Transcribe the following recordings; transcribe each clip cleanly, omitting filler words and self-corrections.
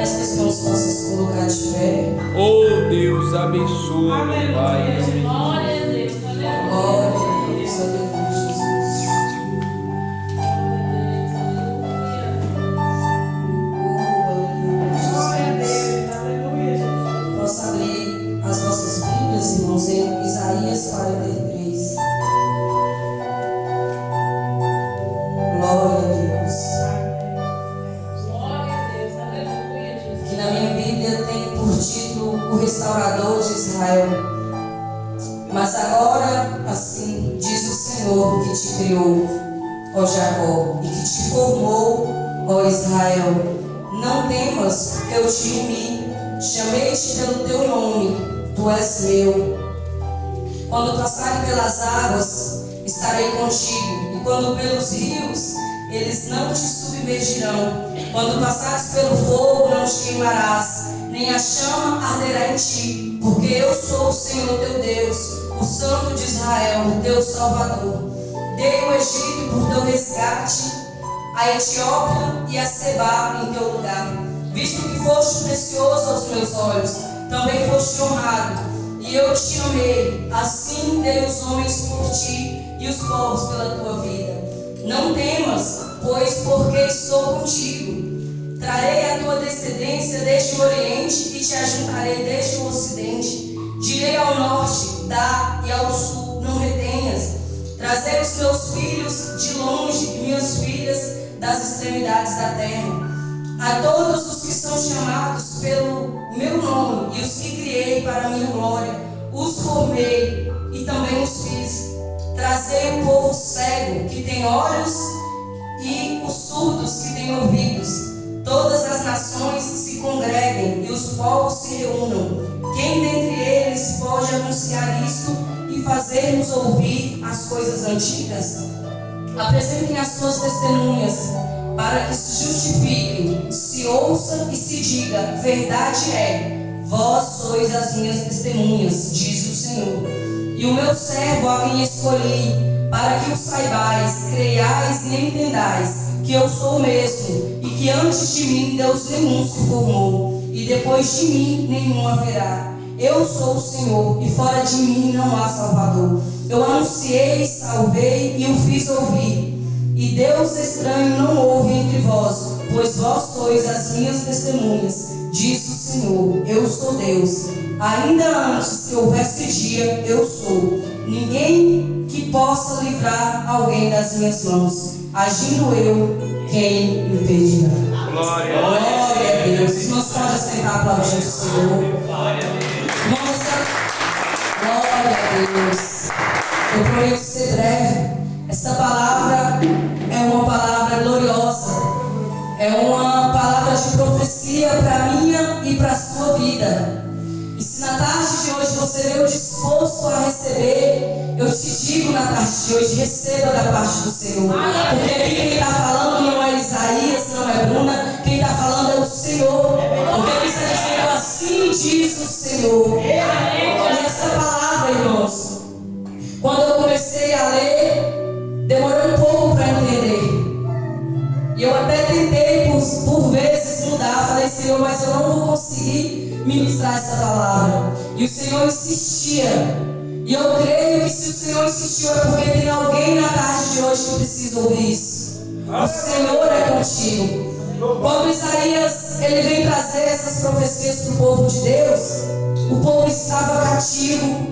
peço que os irmãos possam se colocar de pé. Oh Deus, abençoa, meu Pai. Glória a Deus, aleluia. Glória a Deus, aleluia, Jesus. Posso abrir as nossas Bíblias, irmãos, em Isaías 43. Glória a Deus. Glória a Deus, aleluia, Jesus. Que na minha Bíblia tem por título O Restaurador de Israel. Mas agora, assim diz o Senhor que te criou, ó Jacó, e que te formou, ó Israel. Não temas, porque eu te uni, chamei-te pelo teu nome, tu és meu. Quando passarem pelas águas, estarei contigo, e quando pelos rios, eles não te submergirão. Quando passares pelo fogo, não te queimarás, nem a chama arderá em ti, porque eu sou o Senhor teu Deus, o Santo de Israel, o teu Salvador. Dei o Egito por teu resgate, a Etiópia e a Seba em teu lugar. Visto que foste precioso aos meus olhos, também foste honrado, e eu te amei. Assim dei os homens por ti e os povos pela tua vida. Não temas, pois porque estou contigo. Trarei a tua descendência desde o Oriente e te ajuntarei desde o Ocidente. Direi ao norte, dá, e ao sul, não retenhas. Trazei os meus filhos de longe, minhas filhas das extremidades da terra. A todos os que são chamados pelo meu nome e os que criei para a minha glória, os formei e também os fiz. Trazei o povo cego que tem olhos e os surdos que têm ouvidos. Todas as nações se congreguem e os povos se reúnam. Quem dentre eles pode anunciar isto e fazer-nos ouvir as coisas antigas? Apresentem as suas testemunhas, para que se justifiquem, se ouça e se diga: verdade é, vós sois as minhas testemunhas, diz o Senhor. E o meu servo a quem escolhi, para que o saibais, creiais e entendais, que eu sou o mesmo, e que antes de mim Deus nenhum se formou, e depois de mim nenhum haverá. Eu sou o Senhor, e fora de mim não há Salvador. Eu anunciei, salvei e o fiz ouvir. E Deus estranho não houve entre vós, pois vós sois as minhas testemunhas, diz o Senhor. Eu sou Deus. Ainda antes que houvesse dia, eu sou. Ninguém que possa livrar alguém das minhas mãos. Agindo eu, quem impedirá? Glória Glória a Deus. Os irmãos podem sentar aplaudindo o Senhor. Irmãos, glória a Deus. Eu prometo ser breve. Esta palavra é uma palavra gloriosa. É uma palavra de profecia para a minha e para a sua vida. E se na tarde de hoje você veio disposto a receber, eu te digo na tarde de hoje, receba da parte do Senhor. Porque aqui quem está falando não é Isaías, não é Bruna, quem está falando é o Senhor. Porque aqui está dizendo: assim diz o Senhor. E essa palavra, irmãos, quando eu comecei a ler, demorou um pouco para entender. E eu até tentei por vezes mudar. Falei: Senhor, mas eu não vou conseguir ministrar essa palavra. E o Senhor insistia. E eu creio que se o Senhor insistiu é porque tem alguém na tarde de hoje que precisa ouvir isso. O Senhor é contigo. Quando Isaías ele vem trazer essas profecias para o povo de Deus, o povo estava cativo.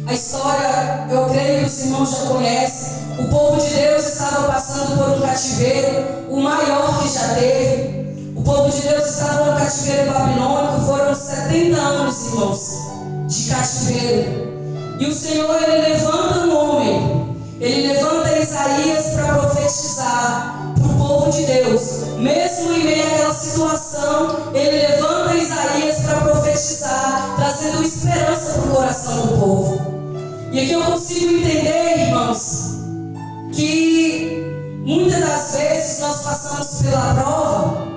A história, eu creio que os irmãos já conhecem. O povo de Deus estava passando por um cativeiro, o maior que já teve. O povo de Deus estava no cativeiro babilônico. Foram 70 anos, irmãos, de cativeiro. E o Senhor, ele levanta um homem. Ele levanta Isaías para profetizar para o povo de Deus. Mesmo em meio àquela situação, ele levanta Isaías para profetizar, trazendo esperança para o coração do povo. E aqui eu consigo entender, irmãos, que muitas das vezes nós passamos pela prova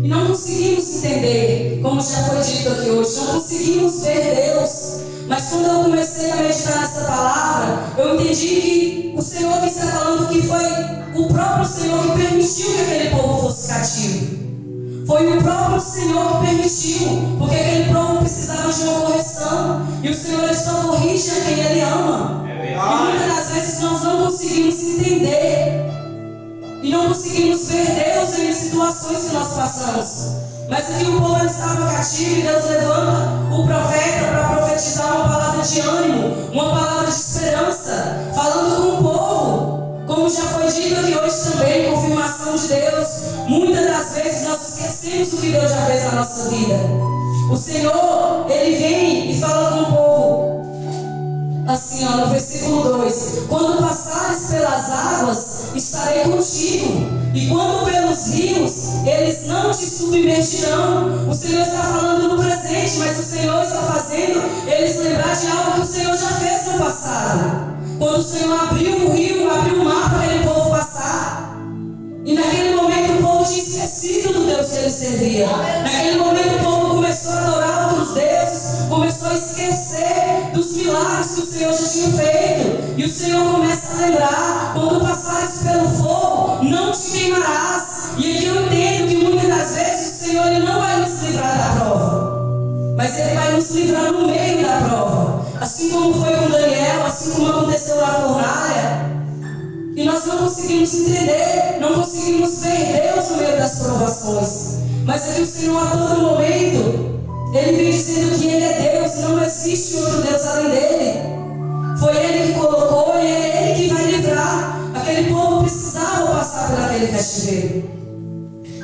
e não conseguimos entender, como já foi dito aqui hoje, não conseguimos ver Deus. Mas quando eu comecei a meditar nessa palavra, eu entendi que o Senhor que está falando que foi o próprio Senhor que permitiu que aquele povo fosse cativo. Foi o próprio Senhor que permitiu, porque aquele povo precisava de uma correção. E o Senhor ele só corrige a quem Ele ama. E muitas das vezes nós não conseguimos entender e não conseguimos ver Deus em situações que nós passamos. Mas aqui o povo estava cativo e Deus levanta o profeta para profetizar uma palavra de ânimo, uma palavra de esperança, falando com o povo. Como já foi dito aqui hoje também, confirmação de Deus. Muitas das vezes nós esquecemos o que Deus já fez na nossa vida. O Senhor, Ele vem e fala com o povo. Assim, no versículo 2: quando passares pelas águas, estarei contigo, e quando pelos rios, eles não te submergirão. O Senhor está falando no presente, mas o Senhor está fazendo eles lembrar de algo que o Senhor já fez no passado. Quando o Senhor abriu o rio, abriu o mar para aquele povo passar. E naquele momento o povo tinha esquecido do Deus que ele servia. Naquele momento o povo começou a adorar outros deuses, começou a esquecer dos milagres que o Senhor já tinha feito. E o Senhor começa a lembrar: quando passares pelo fogo, não te queimarás. E aqui eu entendo que muitas das vezes o Senhor ele não vai nos livrar da prova, mas Ele vai nos livrar no meio da prova. Assim como foi com Daniel, assim como aconteceu na fornalha. E nós não conseguimos entender, não conseguimos ver Deus no meio das provações. Mas aqui o Senhor a todo momento, Ele vem dizendo que Ele é Deus, não existe outro Deus além dEle. Foi Ele que colocou e é Ele que vai livrar. Aquele povo precisava passar por aquele cativeiro.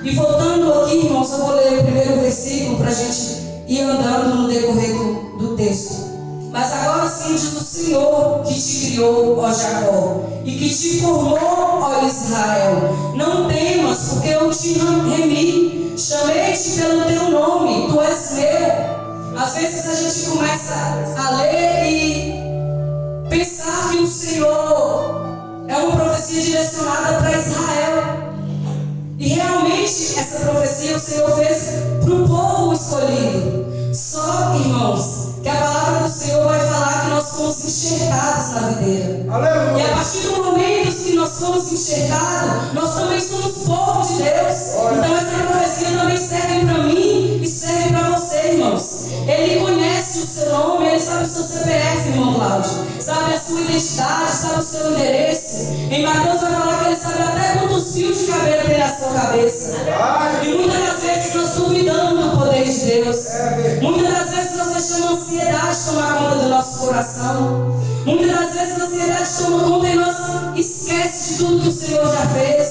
E voltando aqui, irmãos, eu vou ler o primeiro versículo para a gente ir andando no decorrer do texto. Mas agora sim diz o Senhor que te criou, ó Jacó, e que te formou, ó Israel. Não temas, porque eu te remi, chamei-te pelo teu nome, tu és meu. Às vezes a gente começa a ler e pensar que o Senhor é uma profecia direcionada para Israel. E realmente essa profecia o Senhor fez para o povo escolhido. Só, irmãos, que a palavra do Senhor vai falar que nós fomos enxertados na videira. Aleluia. E a partir do momento que nós fomos enxertados, nós também somos povo de Deus. Então essa profecia também serve para mim e serve para você, irmãos. Ele conhece o seu nome, Ele sabe o seu CPF, irmão Cláudio, sabe a sua identidade, sabe o seu endereço. Em Mateus vai falar que Ele sabe até quantos fios de cabelo tem na sua cabeça. E muitas das vezes nós duvidamos do poder de Deus. Muitas das vezes nós deixamos a ansiedade tomar conta do nosso coração. Muitas das vezes a ansiedade toma conta e nós esquecemos de tudo que o Senhor já fez.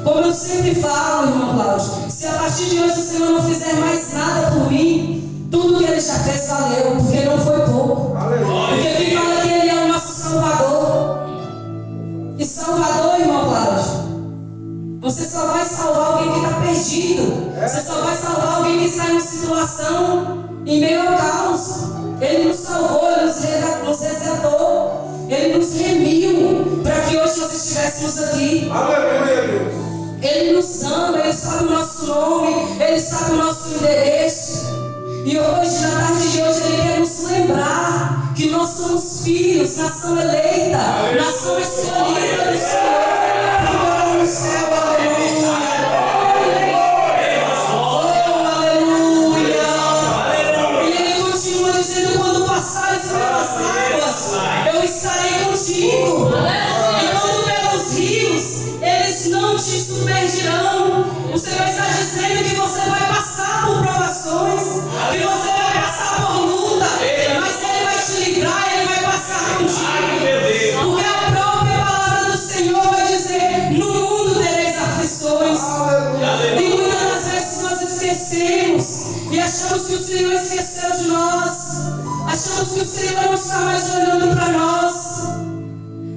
Como eu sempre falo, irmão Cláudio, se a partir de hoje o Senhor não fizer mais nada por mim, tudo que Ele já fez valeu, porque não foi pouco. Porque aqui fala que Ele é o nosso Salvador. E Salvador, irmão Cláudio, você só vai salvar alguém que está perdido. Você só vai salvar alguém que está em uma situação em meio ao caos. Ele nos salvou, Ele nos resgatou, Ele nos remiu para que hoje nós estivéssemos aqui. Aleluia, Deus. Ele nos ama, Ele sabe o nosso nome, Ele sabe o nosso endereço. E hoje, na tarde de hoje, Ele quer nos lembrar que nós somos filhos, nação eleita, nação escolhida do Senhor, para morar no céu. Aleluia. Eu estarei contigo. E quando pelos rios, eles não te submergirão. O Senhor está dizendo que você vai passar por provações, que você vai passar por luta, mas Ele vai te livrar, Ele vai passar contigo. Porque a própria palavra do Senhor vai dizer: no mundo tereis aflições. E muitas das vezes nós esquecemos e achamos que o Senhor esqueceu de nós. Achamos que o Senhor não está mais olhando para nós.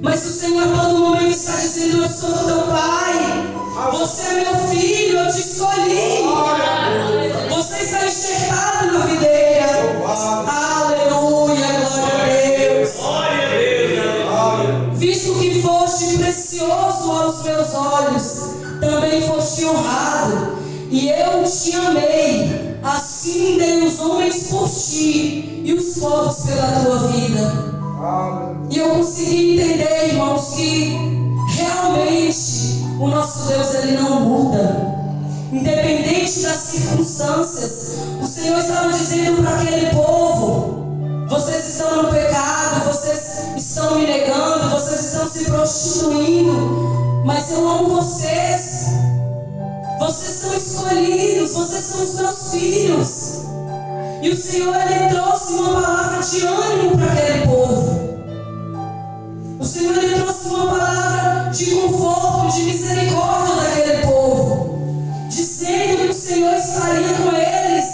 Mas o Senhor a todo momento está dizendo: eu sou teu Pai. Você é meu filho, eu te escolhi. Você está enxertado na videira. Aleluia, glória a Deus. Visto que foste precioso aos meus olhos, também foste honrado. E eu te amei. Assim dei os homens por ti e os povos pela tua vida. E eu consegui entender, irmãos, que realmente o nosso Deus, Ele não muda. independente das circunstâncias. O Senhor estava dizendo para aquele povo: vocês estão no pecado, vocês estão me negando, vocês estão se prostituindo, mas eu amo vocês. Vocês são escolhidos, vocês são os meus filhos. E o Senhor, Ele trouxe uma palavra de ânimo para aquele povo. O Senhor, Ele trouxe uma palavra de conforto, de misericórdia daquele povo, dizendo que o Senhor estaria com eles,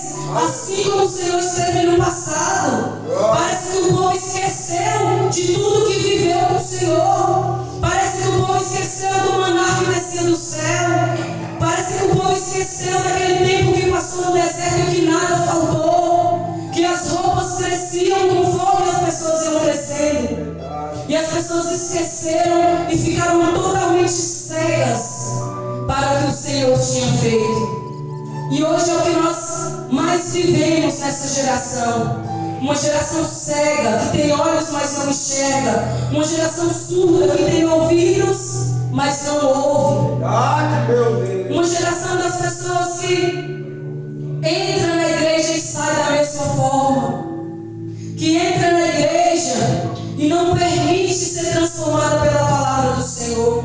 assim como o Senhor esteve no passado. Parece que o povo esqueceu de tudo que viveu com o Senhor. Parece que o povo esqueceu do maná que descia do céu. Parece que o povo esqueceu daquele tempo que passou no deserto e que nada faltou, que as roupas cresciam conforme as pessoas iam crescendo. E as pessoas esqueceram e ficaram totalmente cegas para o que o Senhor tinha feito. E hoje é o que nós mais vivemos nessa geração. Uma geração cega, que tem olhos, mas não enxerga. Uma geração surda, que tem ouvidos, mas não ouve. Uma geração das pessoas que entra na igreja e sai da mesma forma. Que entra na igreja e não permite ser transformada pela palavra do Senhor.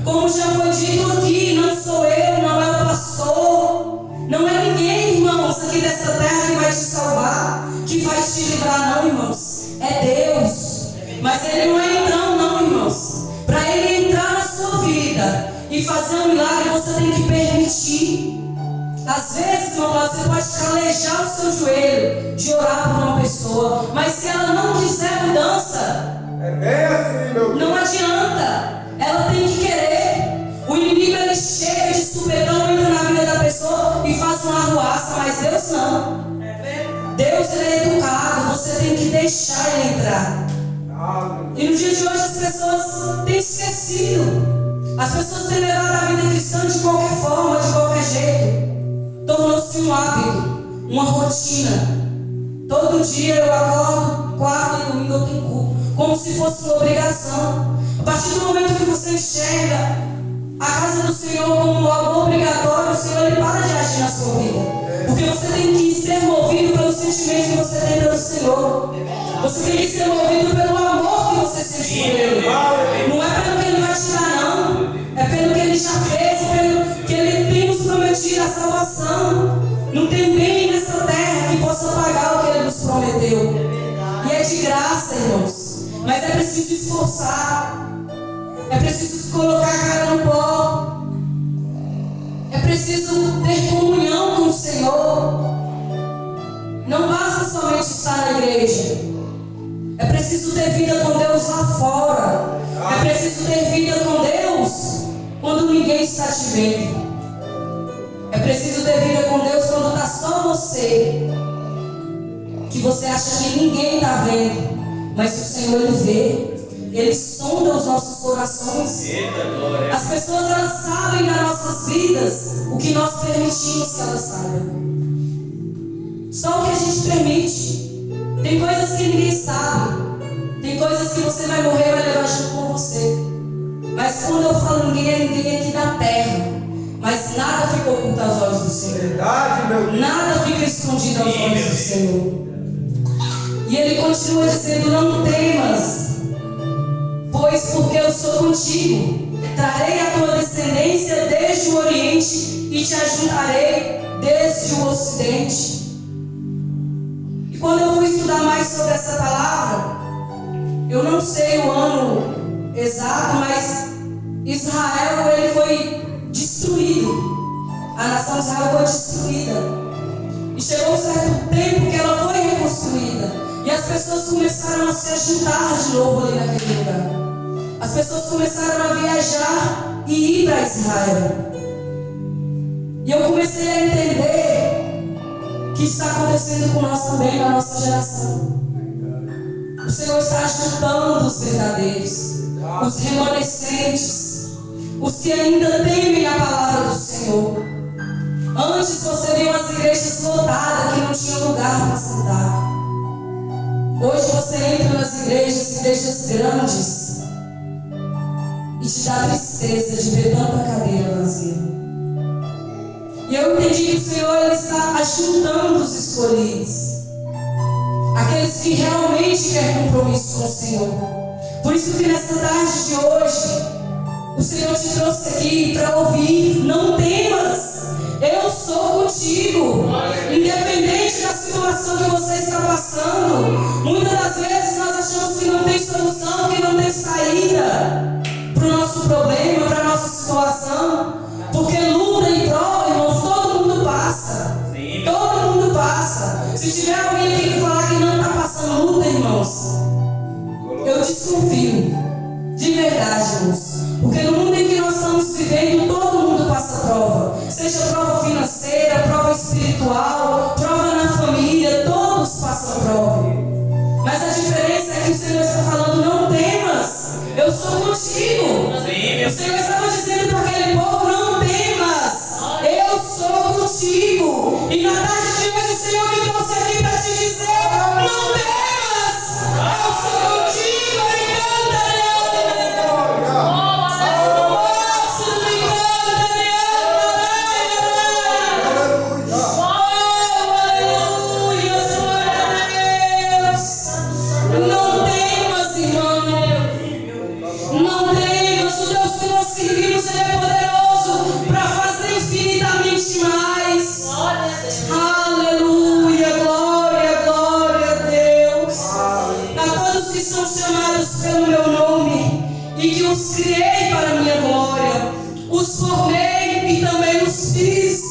Como já foi dito aqui, não sou eu, não é o pastor, não é ninguém, irmãos, aqui dessa terra que vai te salvar, que vai te livrar, não, irmãos. É Deus. Mas Ele não é então, não, irmãos. Para Ele entrar na sua vida e fazer um milagre, você tem que permitir. Às vezes, irmão, você pode calejar o seu joelho de orar por uma pessoa, mas se ela não quiser mudança, é bem assim, meu Deus. Não adianta. Ela tem que querer. O inimigo, ele chega de supetão, entra na vida da pessoa e faz uma arruaça, mas Deus não. Deus, ele é educado, você tem que deixar ele entrar. E no dia de hoje as pessoas têm esquecido. As pessoas têm levado a vida cristã de qualquer forma, de qualquer jeito. Tornou-se um hábito, uma rotina. Todo dia eu acordo, quarta e domingo eu tenho culto, como se fosse uma obrigação. A partir do momento que você enxerga a casa do Senhor como algo obrigatório, o Senhor, ele para de agir na sua vida. Porque você tem que ser movido pelos sentimentos que você tem pelo Senhor. Você tem que ser movido pelo amor que você sente por Ele. Não é pelo que Ele vai te dar, não. É pelo que Ele já fez, pelo que Ele tem nos prometido a salvação. Não tem bem nessa terra que possa pagar o que Ele nos prometeu. E é de graça, irmãos. Mas é preciso esforçar. É preciso colocar a cara no pó. É preciso ter comunhão com o Senhor. Não basta somente estar na igreja. É preciso ter vida com Deus lá fora. É preciso ter vida com Deus quando ninguém está te vendo. É preciso ter vida com Deus quando está só você. Que você acha que ninguém está vendo. Mas o Senhor, Ele vê. Ele sonda os nossos corações. As pessoas, elas sabem das nossas vidas o que nós permitimos que elas saibam. Só o que a gente permite. Tem coisas que ninguém sabe. Tem coisas que você vai morrer e vai levar junto com você. Mas quando eu falo ninguém, é ninguém aqui da terra. Mas nada fica oculto aos olhos do Senhor. Verdade, meu Deus. Nada fica escondido aos olhos do Senhor. E Ele continua dizendo: não temas, pois porque eu sou contigo. Trarei a tua descendência desde o Oriente e te ajuntarei desde o Ocidente. E quando eu fui estudar mais sobre essa palavra, eu não sei o ano exato, mas Israel, ele foi destruído. A nação de Israel foi destruída. E chegou um certo tempo que ela foi reconstruída. E as pessoas começaram a se ajuntar de novo ali naquele lugar. As pessoas começaram a viajar e ir para Israel. E eu comecei a entender que está acontecendo com nós também na nossa geração. O Senhor está juntando os verdadeiros, os remanescentes, os que ainda temem a palavra do Senhor. Antes você viu as igrejas lotadas que não tinha lugar para sentar. Hoje você entra nas igrejas grandes, e te dá tristeza de ver tanta cadeira vazia. E eu entendi que o Senhor Ele está ajudando os escolhidos. Aqueles que realmente querem compromisso com o Senhor. Por isso que nessa tarde de hoje, o Senhor te trouxe aqui para ouvir. Não temas, eu sou contigo. Independente da situação que você está passando. Muitas das vezes nós achamos que não tem solução, que não tem saída para o nosso problema, para a nossa situação. Porque luta e prova, irmãos, todo mundo passa. Todo mundo passa. Se tiver alguém aqui que falar que não está passando luta, irmãos, eu desconfio. De verdade, irmãos. Porque no mundo em que nós estamos vivendo, todo mundo passa prova. Seja prova financeira, prova espiritual, prova na família, todos passam prova. Mas a diferença é que o Senhor está falando, não temas, eu sou contigo. O Senhor estava dizendo para aquele povo, não temas, eu sou contigo. E na tarde de hoje o Senhor me trouxe aqui para te dizer, não temas, eu sou contigo. Os criei para a minha glória, os formei e também os fiz.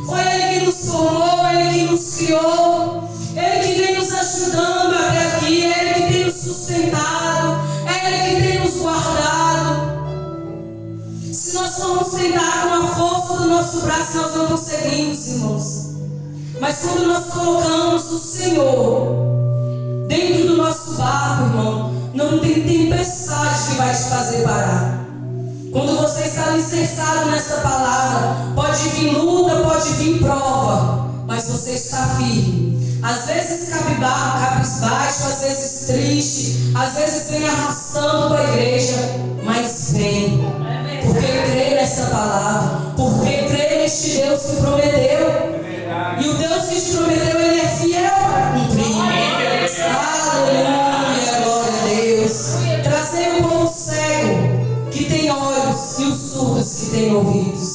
Foi Ele que nos formou, Ele que nos criou, Ele que vem nos ajudando até aqui, Ele que tem nos sustentado, Ele que tem nos guardado. Se nós formos tentar com a força do nosso braço, nós não conseguimos, irmãos. Mas quando nós colocamos o Senhor dentro do nosso barco, irmão, não tem tempestade que vai te fazer parar. Quando você está alicerçado nessa palavra, pode vir luta, pode vir prova, mas você está firme. Às vezes cabisbaixo, às vezes triste, às vezes vem arrastando para a igreja, mas vem. Porque crê nessa palavra, porque crê neste Deus que prometeu. E o Deus que te prometeu, Ele é fiel para cumprir. Aleluia, glória a Deus. Trazer o povo cego que tem olhos e os surdos que têm ouvidos.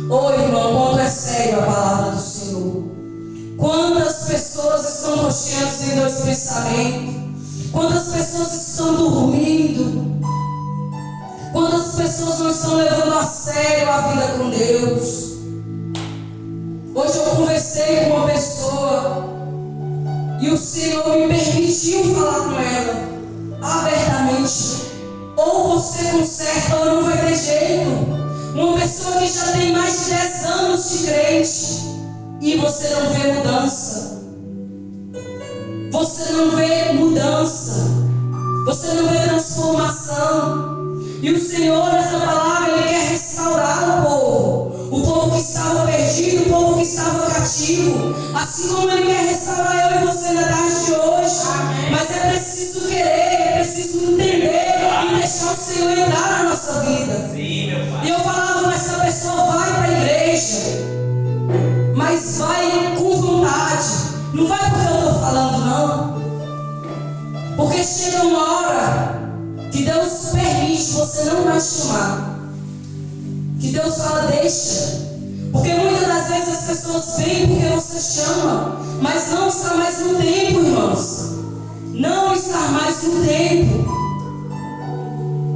Ô irmão, quanto é sério a palavra do Senhor. Quantas pessoas estão rocheando sem dois pensamentos? Quantas pessoas estão dormindo? Quantas pessoas não estão levando a sério a vida com Deus? Hoje eu conversei com uma pessoa e o Senhor me permitiu falar com ela abertamente. Ou você conserta ou não vai ter jeito. Uma pessoa que já tem mais de 10 anos de crente e você não vê mudança. Você não vê mudança. Você não vê transformação. E o Senhor, nessa palavra, Ele quer restaurar o povo que estava perdido, o povo que estava cativo, assim como Ele quer restaurar eu e você na tarde de hoje. Mas é preciso querer, é preciso entender e deixar o Senhor entrar na nossa vida. E eu falava com essa pessoa, vai para a igreja, mas vai com vontade, não vai porque eu estou falando não, porque chega uma hora que Deus permite, você não vai chamar. Que Deus fala, deixa. Porque muitas das vezes as pessoas vêm porque você chama, mas não está mais no tempo, irmãos. Não está mais no tempo.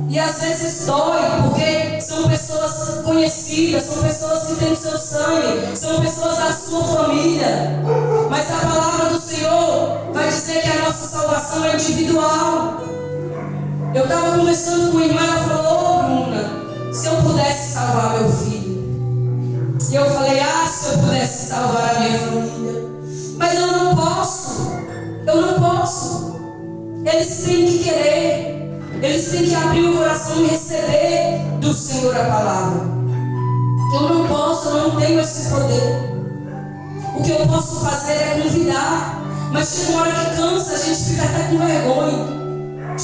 E às vezes dói, porque são pessoas conhecidas, são pessoas que têm o seu sangue, são pessoas da sua família. Mas a palavra do Senhor vai dizer que a nossa salvação é individual. Eu estava conversando com uma irmã, ela falou, ô Bruna, se eu pudesse salvar meu filho. E eu falei, se eu pudesse salvar a minha família. Mas eu não posso. Eles têm que querer. Eles têm que abrir o coração e receber do Senhor a palavra. Eu não posso, eu não tenho esse poder. O que eu posso fazer é convidar. Mas chega uma hora que cansa, a gente fica até com vergonha.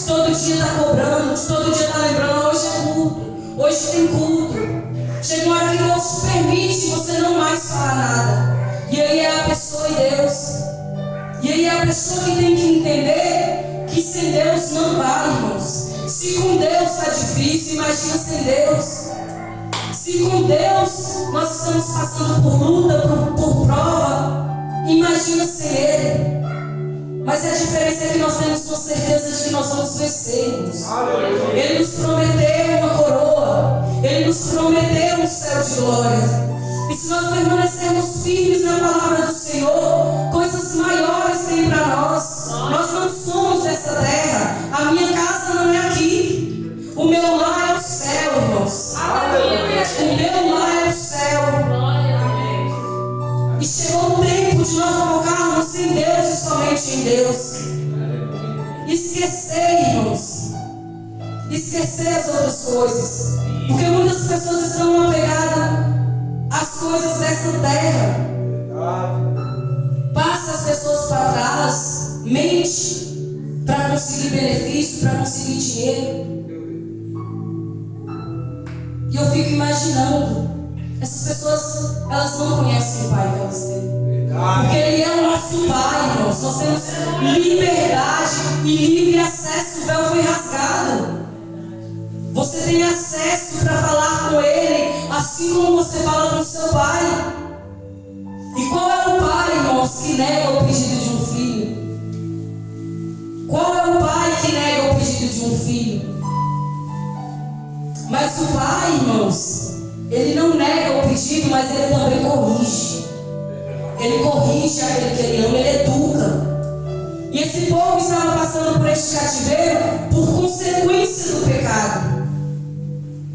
Todo dia está cobrando, todo dia está lembrando, hoje é culto, hoje tem culto. Chega uma hora que Deus permite você não mais falar nada. E aí é a pessoa e Deus. E aí é a pessoa que tem que entender que sem Deus não vai, irmãos. Se com Deus está difícil, imagina sem Deus. Se com Deus nós estamos passando por luta, por prova, imagina sem Ele. Mas a diferença é que nós temos com certeza de que nós vamos vencer, irmãos. Ele nos prometeu uma coroa. Ele nos prometeu um céu de glória. E se nós permanecermos firmes na palavra do Senhor, coisas maiores tem para nós. Nós não somos dessa terra. A minha casa não é aqui. O meu lar é o céu, irmãos. O meu lar é o céu. E chegou o tempo de nós focarmos em Deus e somente em Deus. Esquecer, irmãos. Esquecer as outras coisas. Porque muitas pessoas estão apegadas às coisas dessa terra. Passa as pessoas para trás, mente para conseguir benefício, para conseguir dinheiro. E eu fico imaginando, essas pessoas, elas não conhecem o Pai que elas têm. Porque Ele é o nosso Pai, irmãos. Nós temos liberdade e livre acesso. O véu foi rasgado. Você tem acesso para falar com Ele, assim como você fala com seu pai. E qual é o pai, irmãos, que nega o pedido de um filho? Qual é o pai que nega o pedido de um filho? Mas o pai, irmãos, ele não nega o pedido, mas ele também corrige. Ele corrige aquele que ele ama, ele educa. E esse povo estava passando por este cativeiro por consequência do pecado.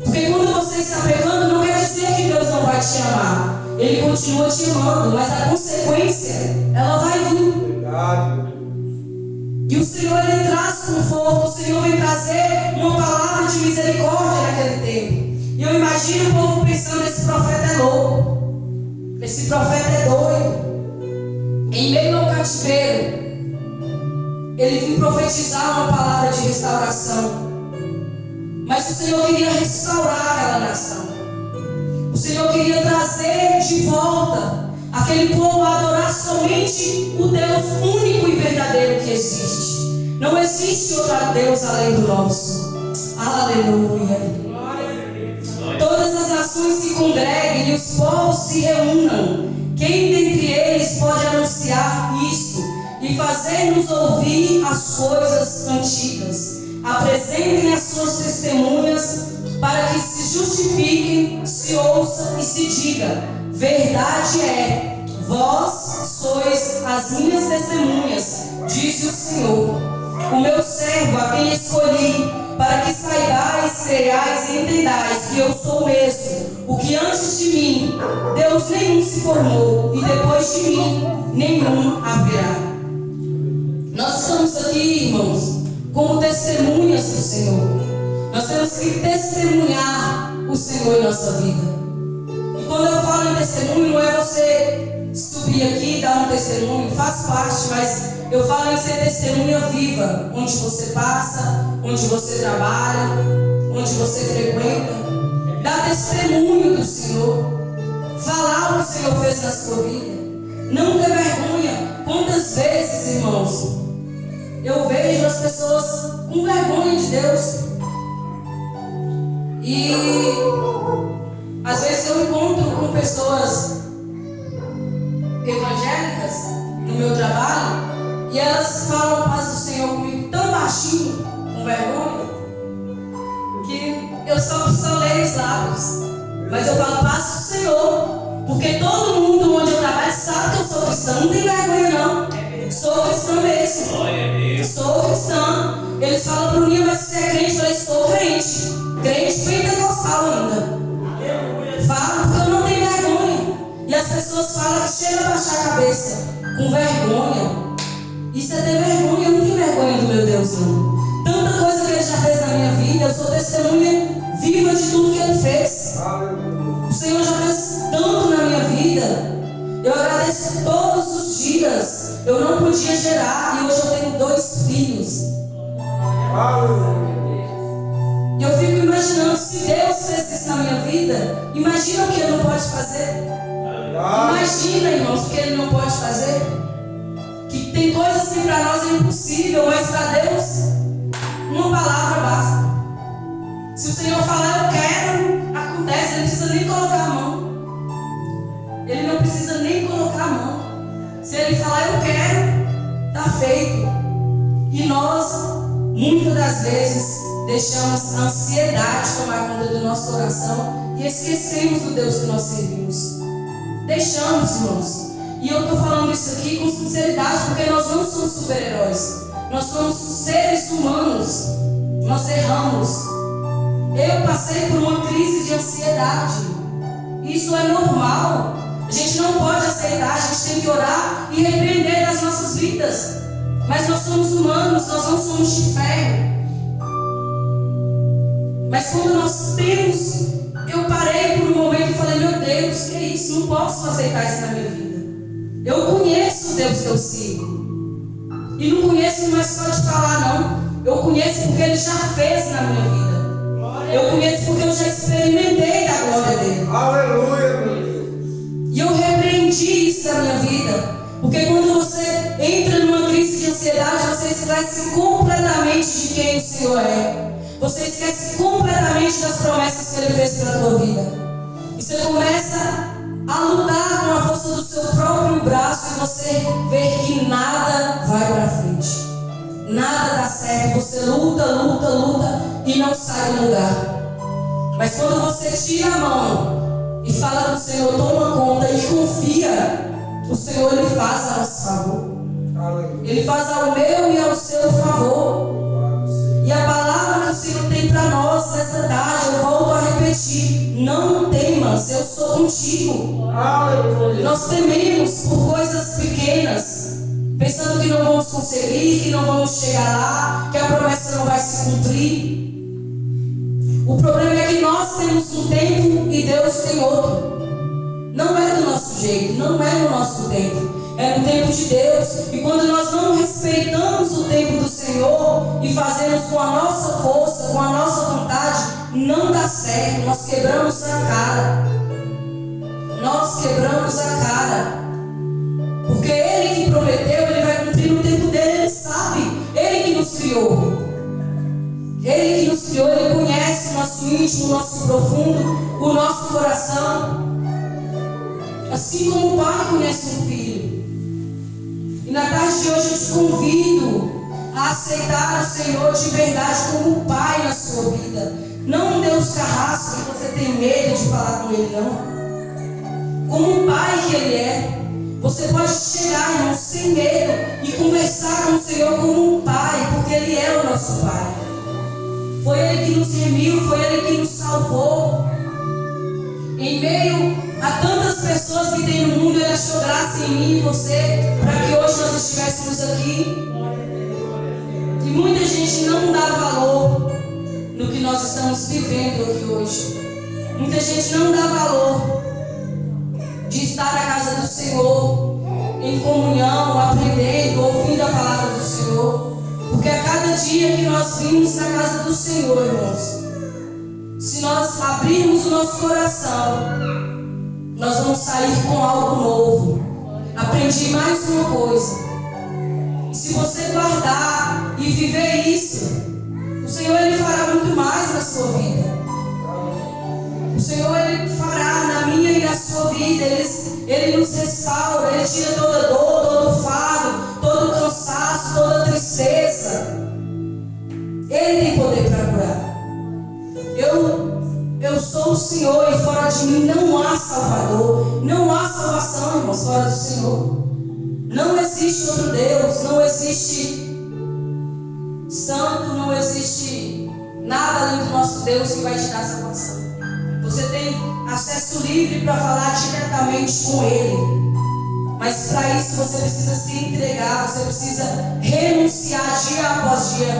Porque quando você está pecando, não quer dizer que Deus não vai te amar. Ele continua te amando, mas a consequência, ela vai vir. E o Senhor, Ele traz conforto. O Senhor vem trazer uma palavra de misericórdia naquele tempo. E eu imagino o povo pensando, esse profeta é louco. Esse profeta é doido. Em meio ao cativeiro, ele vinha profetizar uma palavra de restauração. Mas o Senhor queria restaurar aquela nação. O Senhor queria trazer de volta aquele povo a adorar somente o Deus único e verdadeiro que existe. Não existe outro Deus além do nosso. Aleluia. Todas as nações se congreguem e os povos se reúnam. Quem dentre eles pode anunciar isto e fazer-nos ouvir as coisas antigas? Apresentem as suas testemunhas para que se justifiquem, se ouça e se diga: verdade é, vós sois as minhas testemunhas, disse o Senhor, o meu servo a quem escolhi, para que saibais, creiais e entendais que eu sou mesmo, o que antes de mim Deus nenhum se formou, e depois de mim nenhum haverá. Nós estamos aqui, irmãos, como testemunhas do Senhor. Nós temos que testemunhar o Senhor em nossa vida. E quando eu falo em testemunho, não é você subir aqui e dar um testemunho, faz parte, mas eu falo em ser testemunha viva, onde você passa, onde você trabalha, onde você frequenta. Dar testemunho do Senhor, falar o que o Senhor fez na sua vida. Não ter vergonha. Quantas vezes, irmãos, eu vejo as pessoas com vergonha de Deus. E às vezes eu encontro com pessoas evangélicas no meu trabalho e elas falam a paz do Senhor comigo tão baixinho, com vergonha, que eu só leio os lábios. Mas eu falo paz do Senhor, porque todo mundo onde eu trabalho sabe que eu sou cristã. Não tem vergonha não. Sou cristã mesmo. Sou cristã. Eles falam para mim, mas você é crente? Eu falei, sou crente. Crente pentecostal ainda. Falo porque eu não tenho vergonha. E as pessoas falam que chega a baixar a cabeça com vergonha. Isso é ter vergonha. Eu não tenho vergonha do meu Deus não. Tanta coisa que Ele já fez na minha vida. Eu sou testemunha viva de tudo que Ele fez. O Senhor já fez tanto na minha vida. Eu agradeço todos os dias. Eu não podia gerar e hoje eu tenho 2 filhos. E eu fico imaginando, se Deus fez isso na minha vida, imagina o que Ele não pode fazer. Imagina, irmãos, o que Ele não pode fazer. Que tem coisas que para nós é impossível, mas para Deus, uma palavra basta. Se o Senhor falar, eu quero, acontece, Ele não precisa nem colocar a mão. Ele não precisa nem colocar a mão. Se Ele falar, eu quero, está feito. E nós, muitas das vezes, deixamos a ansiedade tomar conta do nosso coração e esquecemos do Deus que nós servimos. Deixamos, irmãos. E eu estou falando isso aqui com sinceridade, porque nós não somos super-heróis. Nós somos seres humanos. Nós erramos. Eu passei por uma crise de ansiedade. Isso é normal. A gente não pode aceitar, a gente tem que orar e repreender das nossas vidas. Mas nós somos humanos, nós não somos de ferro. Mas quando nós temos, eu parei por um momento e falei, meu Deus, que é isso? Não posso aceitar isso na minha vida. Eu conheço o Deus que eu sigo. E não conheço mais só de falar, não. Eu conheço porque Ele já fez na minha vida. Eu conheço porque eu já experimentei da glória dEle. Aleluia, meu Deus. E eu repreendi isso da minha vida. Porque quando você entra numa crise de ansiedade, você esquece completamente de quem o Senhor é. Você esquece completamente das promessas que Ele fez para a tua vida. E você começa a lutar com a força do seu próprio braço e você vê que nada vai para frente. Nada dá certo. Você luta, luta, luta e não sai do lugar. Mas quando você tira a mão e fala com o Senhor, toma conta e confia, o Senhor Ele faz a nosso favor. Ele faz ao meu e ao seu favor. E a palavra que o Senhor tem para nós nessa tarde, eu volto a repetir: não temas, eu sou contigo. Nós tememos por coisas pequenas, pensando que não vamos conseguir, que não vamos chegar lá, que a promessa não vai se cumprir. O problema é que nós temos um tempo e Deus tem outro. Não é do nosso jeito, não é no nosso tempo. É no tempo de Deus. E quando nós não respeitamos o tempo do Senhor e fazemos com a nossa força, com a nossa vontade, não dá certo. Nós quebramos a cara. Nós quebramos a cara. Porque Ele que prometeu, Ele vai cumprir no tempo dele, Ele sabe. Ele que nos criou. Ele que nos criou, Ele conhece o nosso íntimo, o nosso profundo, o nosso coração. Assim como o pai conhece um filho. E na tarde de hoje eu te convido a aceitar o Senhor de verdade como pai na sua vida. Não um Deus carrasco que você tem medo de falar com Ele, não. Como um pai que Ele é. Você pode chegar, irmão, sem medo e conversar com o Senhor como um pai, porque Ele é o nosso pai. Foi Ele que nos remiu, foi Ele que nos salvou. Em meio a tantas pessoas que tem no mundo, Ele achou graça em mim e você, para que hoje nós estivéssemos aqui. E muita gente não dá valor no que nós estamos vivendo aqui hoje. Muita gente não dá valor de estar na casa do Senhor, em comunhão, aprendendo, ouvindo a palavra do Senhor. Porque a cada dia que nós vimos na casa do Senhor, irmãos, se nós abrirmos o nosso coração, nós vamos sair com algo novo. Aprendi mais uma coisa. E se você guardar e viver isso, o Senhor Ele fará muito mais na sua vida. O Senhor Ele fará na minha e na sua vida. Ele nos restaura, Ele tira toda dor, todo fardo, todo cansaço, toda tristeza. Ele tem poder para curar. Eu sou o Senhor e fora de mim não há Salvador, não há salvação, irmãos, fora do Senhor. Não existe outro Deus, não existe santo, não existe nada além do nosso Deus que vai te dar salvação. Você tem acesso livre para falar diretamente com Ele. Mas para isso você precisa se entregar, você precisa renunciar dia após dia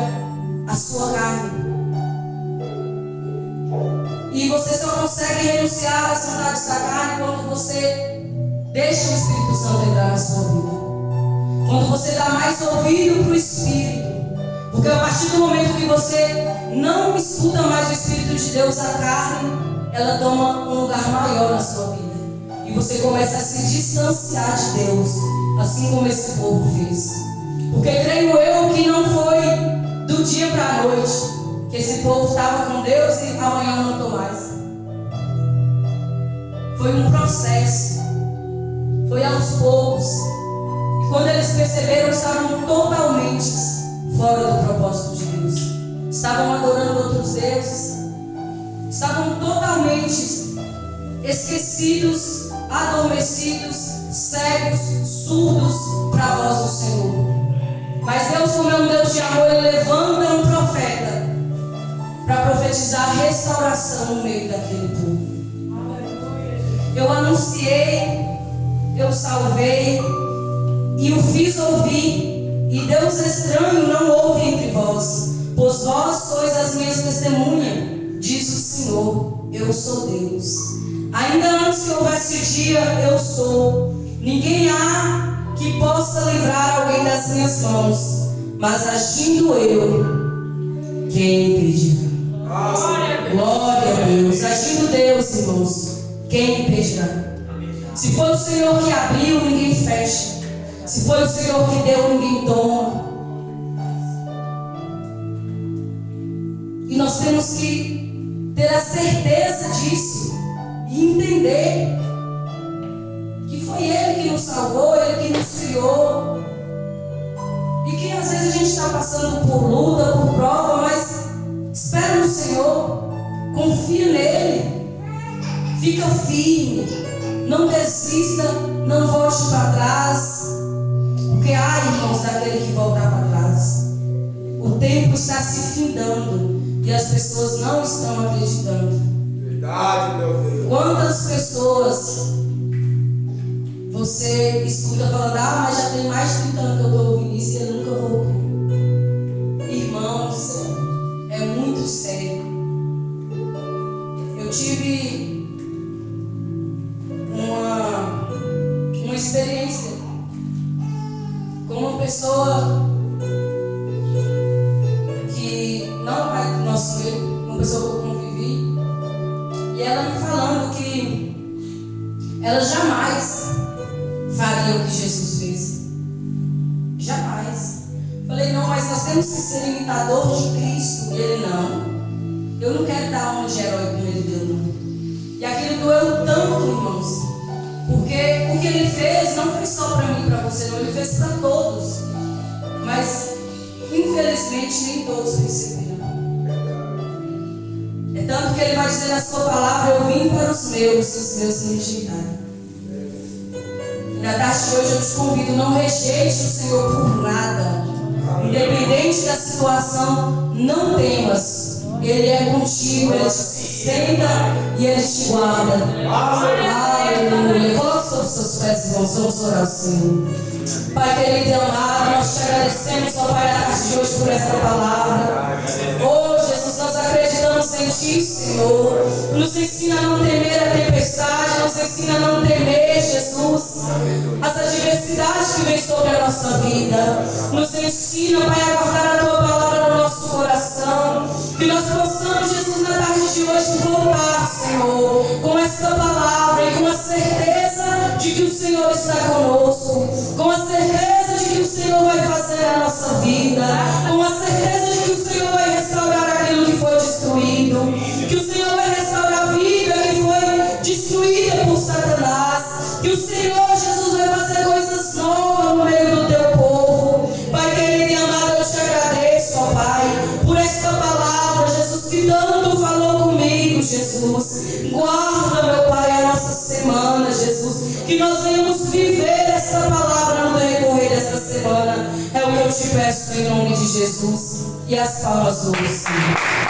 à sua carne. E você só consegue renunciar às vontades da carne quando você deixa o Espírito Santo entrar na sua vida. Quando você dá mais ouvido para o Espírito. Porque a partir do momento que você não escuta mais o Espírito de Deus, a carne, ela toma um lugar maior na sua vida. E você começa a se distanciar de Deus, assim como esse povo fez. Porque creio eu que não foi do dia para a noite que esse povo estava com Deus e amanhã não estou mais. Foi um processo. Foi aos poucos. E quando eles perceberam, estavam totalmente fora do propósito de Deus. Estavam adorando outros deuses. Estavam totalmente esquecidos, adormecidos, cegos, surdos para a voz do Senhor. Mas Deus, como é um Deus de amor, Ele levanta um profeta para profetizar restauração no meio daquele povo. Eu anunciei, eu salvei e o fiz ouvir, e Deus estranho não ouve entre vós, pois vós sois as minhas testemunhas, diz o Senhor, eu sou Deus. Ainda antes que houvesse dia, eu sou. Ninguém há que possa livrar alguém das minhas mãos, mas agindo eu, quem impedirá? Glória a Deus. Agindo Deus, irmãos, quem impedirá? Se foi o Senhor que abriu, ninguém fecha. Se foi o Senhor que deu, ninguém toma. E nós temos que ter a certeza disso e entender que foi Ele que nos salvou, Ele que nos criou. E que às vezes a gente está passando por luta, por prova, mas espera no Senhor, confia nele, fica firme, não desista, não volte para trás, porque há, irmãos, daquele que voltar para trás. O tempo está se findando e as pessoas não estão acreditando. Verdade, meu Deus. Quantas pessoas você escuta falando, mas já tem mais de 30 anos que eu estou ouvindo isso e eu nunca voltei. Irmãos, é muito sério. Eu tive uma experiência com uma pessoa que não é do nosso meio, uma pessoa que eu convivi, e ela me falando que ela jamais faria o que Jesus fez. Jamais. Falei, não, mas nós temos que ser imitador de Cristo. E ele, não. Eu não quero dar uma de herói como ele deu, não. E aquilo doeu tanto, irmãos. Porque o que ele fez não foi só para mim e para você, não. Ele fez para todos. Mas, infelizmente, nem todos receberam. É tanto que ele vai dizer na sua palavra, eu vim para os meus, e os meus me rejeitaram. Na tarde de hoje eu te convido, não rejeite o Senhor por nada. Independente da situação, não temas. Ele é contigo, Ele te sustenta e Ele te guarda. Aleluia. Coloque sobre os seus pés, irmãos, vamos orar ao Senhor. Pai querido e amado, nós te agradecemos, ó Pai, na tarde de hoje por essa palavra. Oh Jesus, nós acreditamos em Ti, Senhor. Nos ensina a não temer a tempestade, nos ensina a não temer, Jesus, as adversidades que vem sobre a nossa vida. Nos ensina, Pai, a guardar a Tua palavra no nosso coração. Que nós possamos, Jesus, na tarde de hoje voltar, Senhor, com esta palavra e com a certeza de que o Senhor está conosco, com a certeza de que o Senhor vai fazer a nossa vida, com a certeza de que o Senhor vai restaurar aquilo que foi destruído, que o Senhor vai restaurar a vida que foi destruída por Satanás, que o Senhor, Jesus, vai fazer coisas novas no meio do Teu povo. Pai querido e amado, eu te agradeço, ó Pai, por esta palavra, Jesus, que tanto falou comigo, Jesus. Guarda, meu Pai, a nossa semana, Jesus, que nós venhamos viver esta palavra no decorrer desta semana. É o que eu te peço em nome de Jesus. E as palmas do Senhor.